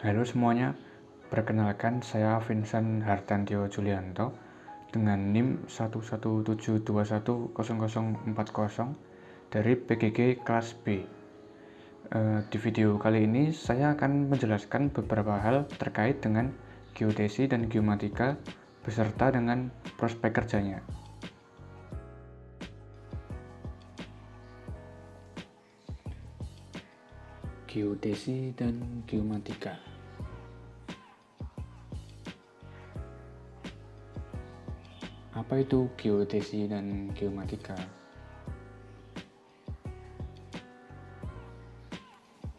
Halo semuanya, perkenalkan saya Vincent Hartantio Julianto dengan NIM 117210040 dari PGG kelas B. Di video kali ini saya akan menjelaskan beberapa hal terkait dengan geodesi dan geomatika beserta dengan prospek kerjanya. Geodesi dan geomatika. Apa itu geodesi dan geomatika?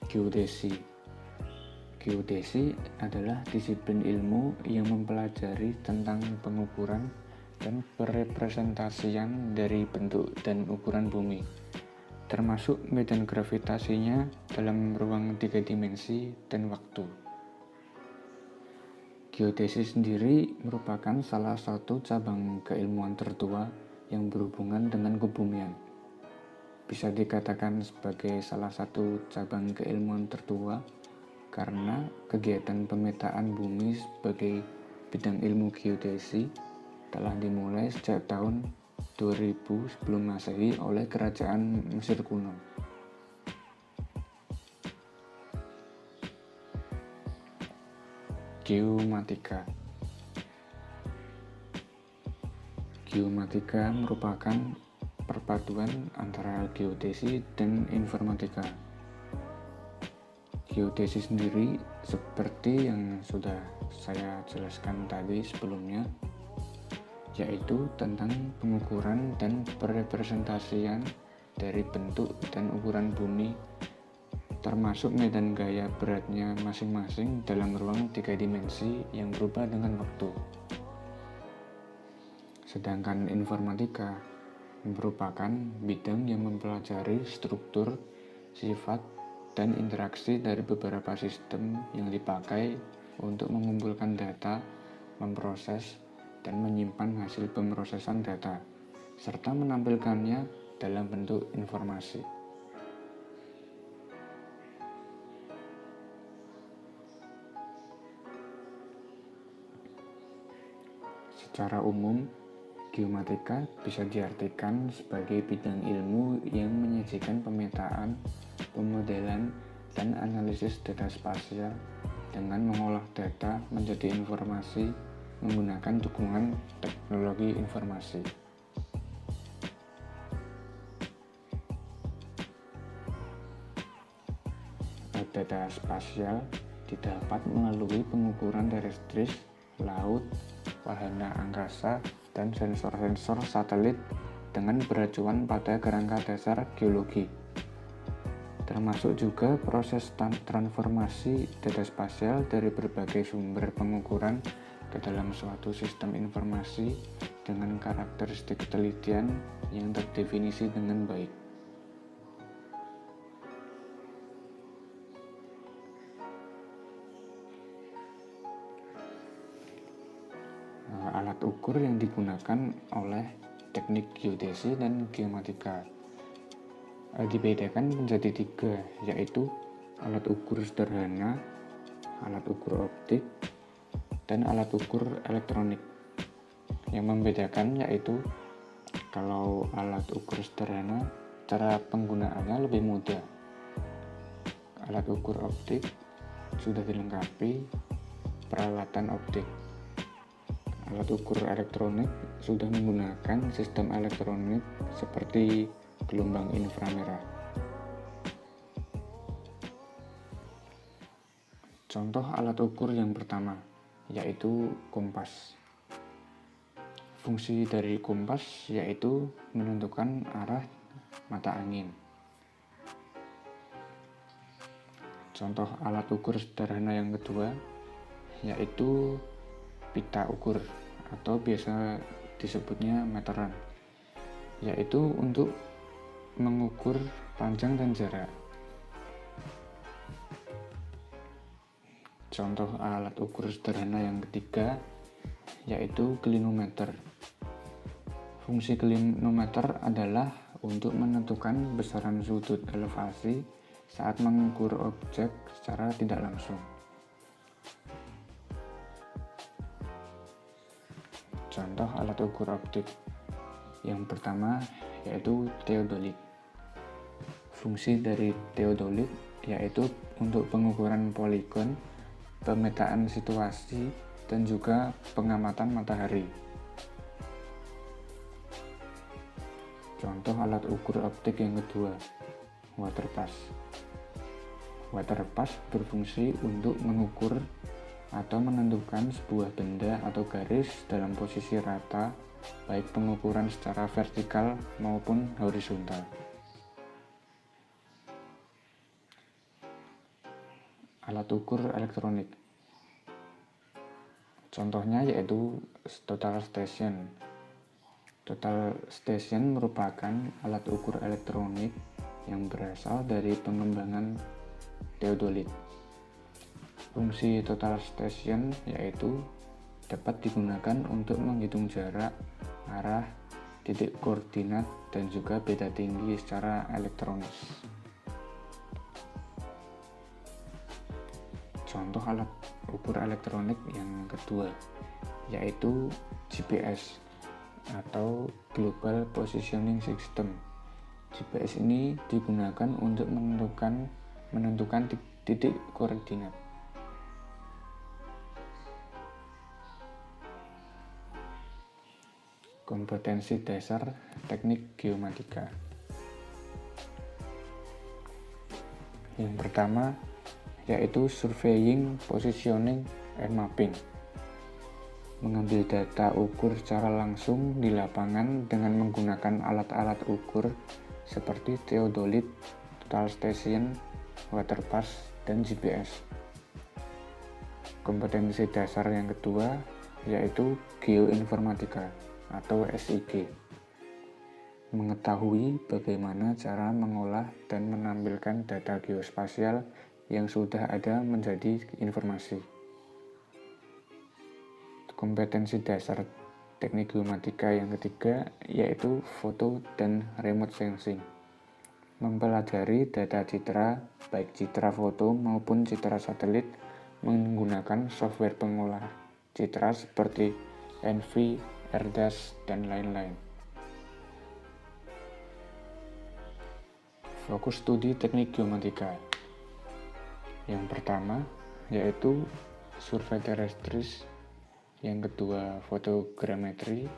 Geodesi adalah disiplin ilmu yang mempelajari tentang pengukuran dan perepresentasian dari bentuk dan ukuran bumi, termasuk medan gravitasinya dalam ruang 3 dimensi dan waktu. Geodesi sendiri merupakan salah satu cabang keilmuan tertua yang berhubungan dengan kebumian. Bisa dikatakan sebagai salah satu cabang keilmuan tertua karena kegiatan pemetaan bumi sebagai bidang ilmu geodesi telah dimulai sejak tahun 2000 sebelum Masehi oleh kerajaan Mesir kuno. Geomatika merupakan perpaduan antara geodesi dan informatika. Geodesi sendiri seperti yang sudah saya jelaskan tadi sebelumnya, yaitu tentang pengukuran dan perepresentasian dari bentuk dan ukuran bumi, termasuk medan gaya beratnya masing-masing dalam ruang 3 dimensi yang berubah dengan waktu. Sedangkan informatika merupakan bidang yang mempelajari struktur, sifat, dan interaksi dari beberapa sistem yang dipakai untuk mengumpulkan data, memproses, dan menyimpan hasil pemrosesan data, serta menampilkannya dalam bentuk informasi. Secara umum, geomatika bisa diartikan sebagai bidang ilmu yang menyajikan pemetaan, pemodelan, dan analisis data spasial dengan mengolah data menjadi informasi menggunakan dukungan teknologi informasi. Data spasial didapat melalui pengukuran terestris, laut, wahana angkasa, dan sensor-sensor satelit dengan beracuan pada kerangka dasar geologi. Termasuk juga proses transformasi data spasial dari berbagai sumber pengukuran ke dalam suatu sistem informasi dengan karakteristik ketelitian yang terdefinisi dengan baik. Alat ukur yang digunakan oleh teknik geodesi dan geomatika dibedakan menjadi 3, yaitu alat ukur sederhana, alat ukur optik, dan alat ukur elektronik. Yang membedakan yaitu kalau alat ukur sederhana, cara penggunaannya lebih mudah. Alat ukur optik sudah dilengkapi peralatan optik. Alat ukur elektronik sudah menggunakan sistem elektronik seperti gelombang inframerah. Contoh alat ukur yang pertama yaitu kompas. Fungsi dari kompas yaitu menentukan arah mata angin. Contoh alat ukur sederhana yang kedua yaitu pita ukur atau biasa disebutnya meteran, yaitu untuk mengukur panjang dan jarak. Contoh alat ukur sederhana yang ketiga yaitu klinometer. Fungsi klinometer adalah untuk menentukan besaran sudut elevasi saat mengukur objek secara tidak langsung. Contoh alat ukur optik. Yang pertama yaitu teodolit. Fungsi dari teodolit yaitu untuk pengukuran poligon, pemetaan situasi, dan juga pengamatan matahari. Contoh alat ukur optik yang kedua, waterpass. Waterpass berfungsi untuk mengukur atau menentukan sebuah benda atau garis dalam posisi rata, baik pengukuran secara vertikal maupun horizontal. Alat ukur elektronik. Contohnya yaitu total station. Total station merupakan alat ukur elektronik yang berasal dari pengembangan teodolit. Fungsi total station yaitu dapat digunakan untuk menghitung jarak, arah, titik koordinat, dan juga beda tinggi secara elektronis. Contoh alat ukur elektronik yang kedua yaitu GPS atau Global Positioning System. GPS ini digunakan untuk menentukan titik koordinat. Kompetensi dasar teknik geomatika. Yang pertama yaitu surveying, positioning, and mapping. Mengambil data ukur secara langsung di lapangan dengan menggunakan alat-alat ukur seperti teodolit, total station, waterpass, dan GPS. Kompetensi dasar yang kedua yaitu geoinformatika atau SIG. Mengetahui bagaimana cara mengolah dan menampilkan data geospasial yang sudah ada menjadi informasi. Kompetensi dasar teknik geomatika yang ketiga yaitu foto dan remote sensing. Mempelajari data citra, baik citra foto maupun citra satelit menggunakan software pengolah citra seperti ENVI, ERDAS, dan lain-lain. Fokus studi teknik geomatika. Yang pertama yaitu survei terrestris, yang kedua fotogrametri,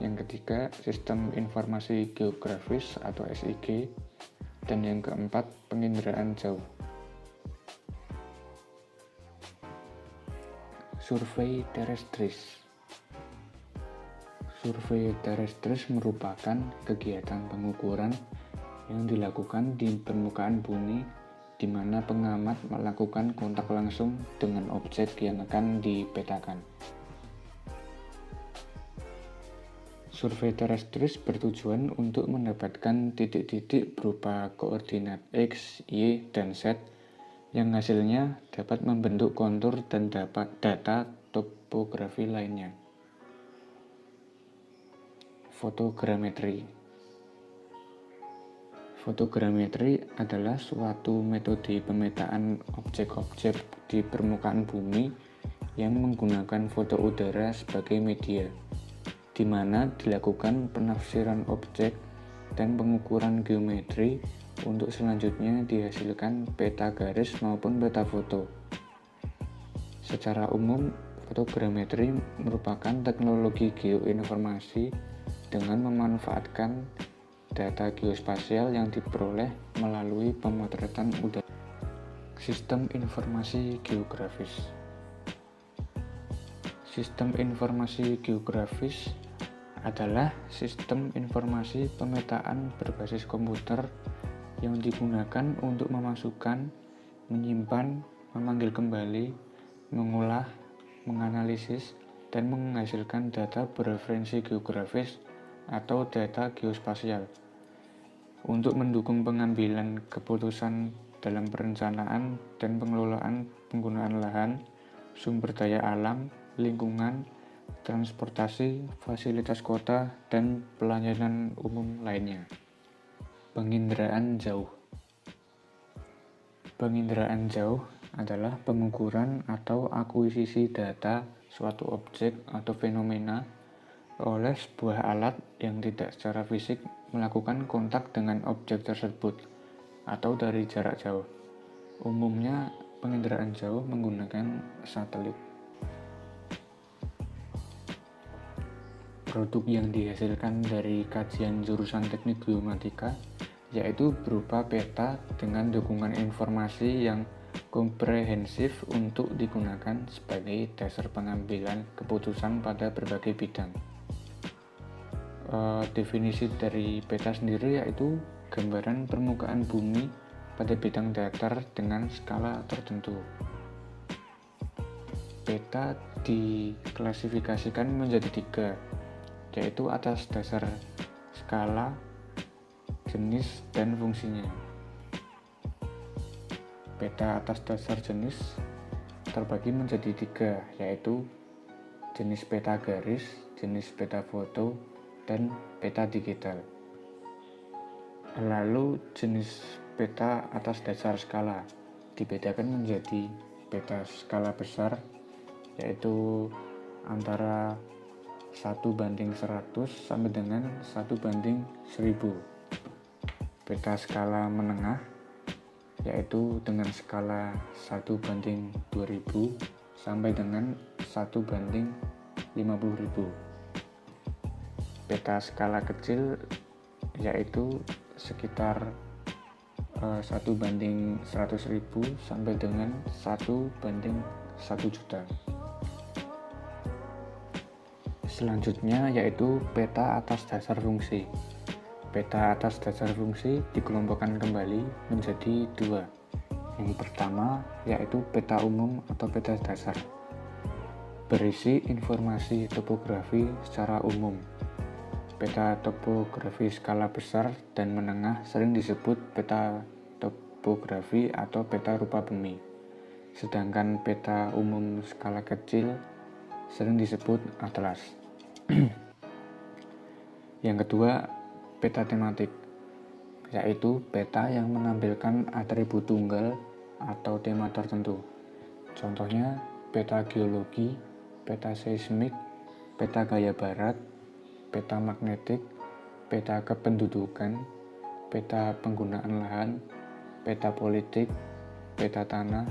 yang ketiga sistem informasi geografis atau SIG, dan yang keempat penginderaan jauh. Survei terrestris. Survei terrestris merupakan kegiatan pengukuran yang dilakukan di permukaan bumi di mana pengamat melakukan kontak langsung dengan objek yang akan dipetakan. Survei terrestris bertujuan untuk mendapatkan titik-titik berupa koordinat X, Y, dan Z yang hasilnya dapat membentuk kontur dan data topografi lainnya. Fotogrametri. Fotogrametri adalah suatu metode pemetaan objek-objek di permukaan bumi yang menggunakan foto udara sebagai media, di mana dilakukan penafsiran objek dan pengukuran geometri untuk selanjutnya dihasilkan peta garis maupun peta foto. Secara umum, fotogrametri merupakan teknologi geoinformasi dengan memanfaatkan data geospasial yang diperoleh melalui pemotretan udara. Sistem informasi geografis. Sistem informasi geografis adalah sistem informasi pemetaan berbasis komputer yang digunakan untuk memasukkan, menyimpan, memanggil kembali, mengolah, menganalisis, dan menghasilkan data bereferensi geografis atau data geospasial untuk mendukung pengambilan keputusan dalam perencanaan dan pengelolaan penggunaan lahan, sumber daya alam, lingkungan, transportasi, fasilitas kota, dan pelayanan umum lainnya. Penginderaan jauh. Penginderaan jauh adalah pengukuran atau akuisisi data suatu objek atau fenomena oleh sebuah alat yang tidak secara fisik melakukan kontak dengan objek tersebut atau dari jarak jauh. Umumnya penginderaan jauh menggunakan satelit. Produk yang dihasilkan dari kajian jurusan Teknik Geomatika yaitu berupa peta dengan dukungan informasi yang komprehensif untuk digunakan sebagai dasar pengambilan keputusan pada berbagai bidang. Definisi dari peta sendiri yaitu gambaran permukaan bumi pada bidang datar dengan skala tertentu. Peta diklasifikasikan menjadi 3, yaitu atas dasar skala, jenis, dan fungsinya. Peta atas dasar jenis terbagi menjadi 3, yaitu jenis peta garis, jenis peta foto, dan peta digital. Lalu jenis peta atas dasar skala dibedakan menjadi peta skala besar, yaitu antara 1:100 sampai dengan 1:1000. Peta skala menengah yaitu dengan skala 1:2000 sampai dengan 1:50.000. Peta skala kecil yaitu sekitar 1:100.000 sampai dengan 1:1 juta. Selanjutnya yaitu peta atas dasar fungsi. Peta atas dasar fungsi dikelompokkan kembali menjadi 2. Yang pertama yaitu peta umum atau peta dasar, berisi informasi topografi secara umum. Peta topografi skala besar dan menengah sering disebut peta topografi atau peta rupa bumi. Sedangkan peta umum skala kecil sering disebut atlas. Yang kedua, peta tematik, yaitu peta yang menampilkan atribut tunggal atau tema tertentu. Contohnya peta geologi, peta seismik, peta gaya barat, peta magnetik, peta kependudukan, peta penggunaan lahan, peta politik, peta tanah,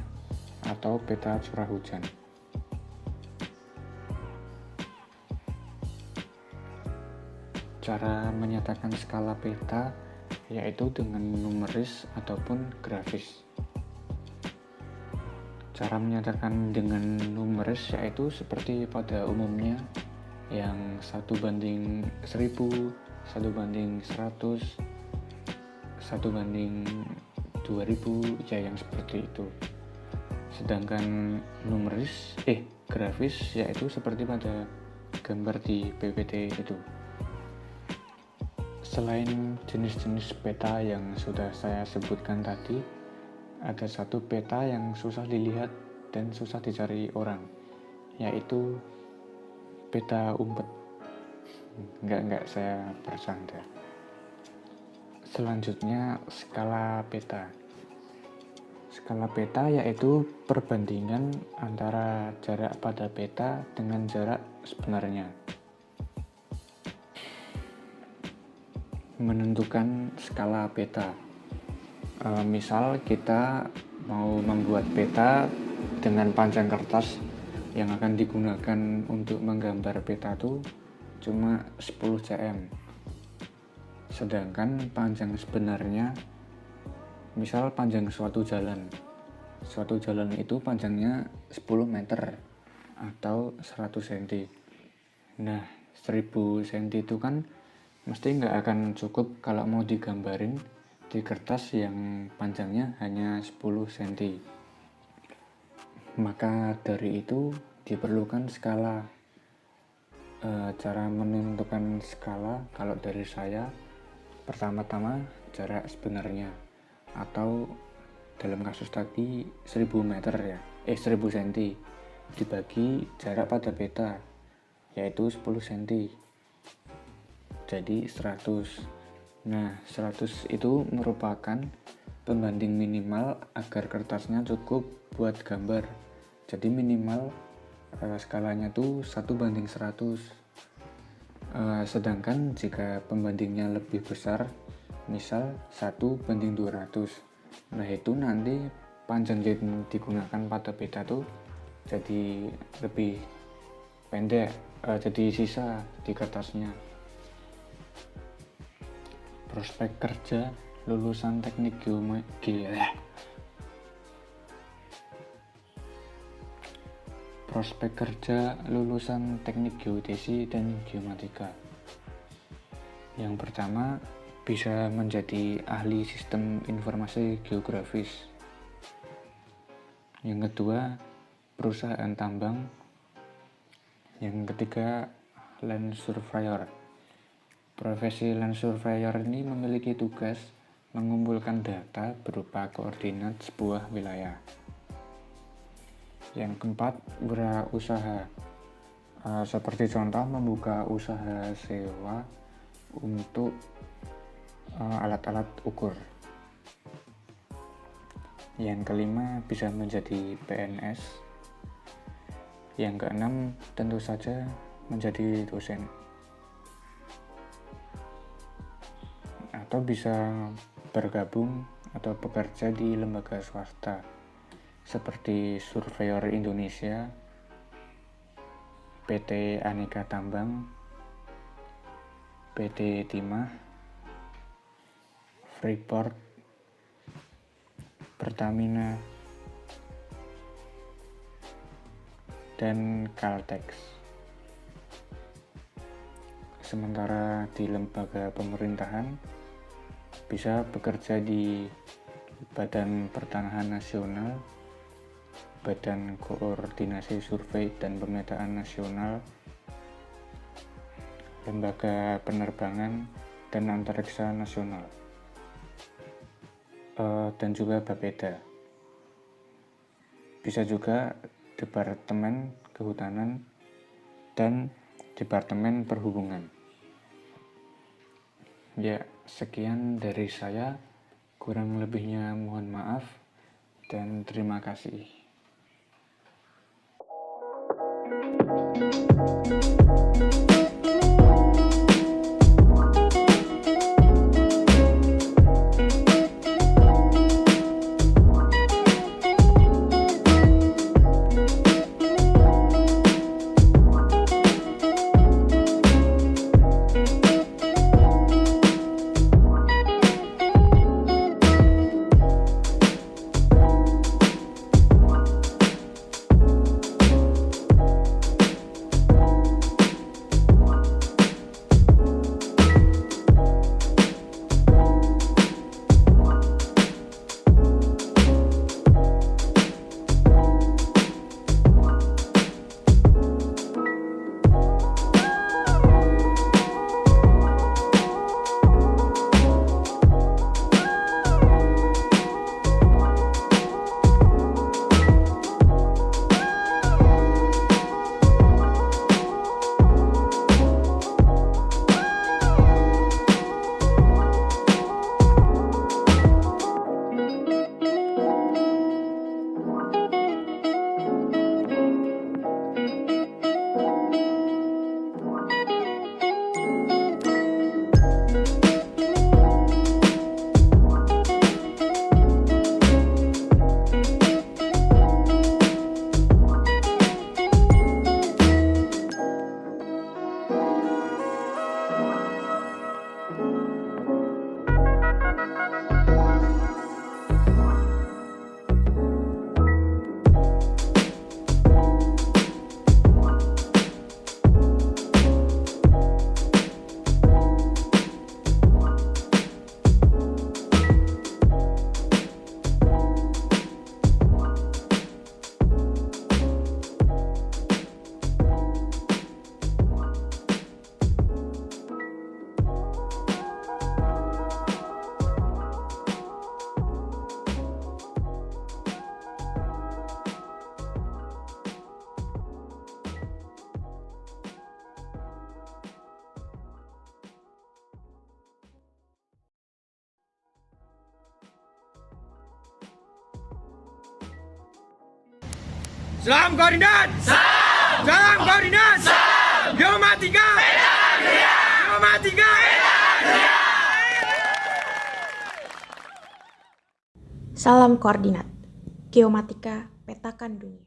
atau peta curah hujan. Cara menyatakan skala peta yaitu dengan numeris ataupun grafis. Cara menyatakan dengan numeris yaitu seperti pada umumnya yang 1:1000, 1:100, 1:2000, ya yang seperti itu. Sedangkan grafis yaitu seperti pada gambar di PPT itu. Selain jenis-jenis peta yang sudah saya sebutkan tadi, ada satu peta yang susah dilihat dan susah dicari orang, yaitu peta umpet. Enggak, saya bercanda. Selanjutnya, skala peta. Skala peta yaitu perbandingan antara jarak pada peta dengan jarak sebenarnya. Menentukan skala peta, misal kita mau membuat peta dengan panjang kertas yang akan digunakan untuk menggambar peta itu cuma 10 cm, sedangkan panjang sebenarnya, misal panjang suatu jalan itu panjangnya 10 meter atau 100 cm. Nah, 1000 cm itu kan mesti nggak akan cukup kalau mau digambarin di kertas yang panjangnya hanya 10 cm. Maka dari itu diperlukan skala. Cara menentukan skala kalau dari saya, pertama-tama jarak sebenarnya, atau dalam kasus tadi 1000 cm dibagi jarak pada peta yaitu 10 cm, jadi 100. Nah, 100 itu merupakan pembanding minimal agar kertasnya cukup buat gambar. Jadi minimal skalanya tuh 1:100. Sedangkan jika pembandingnya lebih besar, misal 1:200, nah itu nanti panjang yang digunakan pada peta tuh jadi lebih pendek, jadi sisa di kertasnya. Prospek kerja lulusan teknik Prospek kerja lulusan teknik geodesi dan geomatika. Yang pertama, bisa menjadi ahli sistem informasi geografis. Yang kedua, perusahaan tambang. Yang ketiga, land surveyor. Profesi land surveyor ini memiliki tugas mengumpulkan data berupa koordinat sebuah wilayah. Yang keempat, wirausaha. Seperti contoh membuka usaha sewa untuk alat-alat ukur. Yang kelima, bisa menjadi PNS. Yang keenam, tentu saja menjadi dosen. Atau bisa bergabung atau bekerja di lembaga swasta seperti Surveyor Indonesia, PT Aneka Tambang, PT Timah, Freeport, Pertamina, dan Caltex. Sementara di lembaga pemerintahan bisa bekerja di Badan Pertanahan Nasional, Badan Koordinasi Survei dan Pemetaan Nasional, Lembaga Penerbangan dan Antariksa Nasional, dan juga Bapeda. Bisa juga Departemen Kehutanan dan Departemen Perhubungan. Ya, sekian dari saya. Kurang lebihnya mohon maaf dan terima kasih. Salam koordinat. Salam koordinat. Geomatika. Salam koordinat. Geomatika petakan dunia.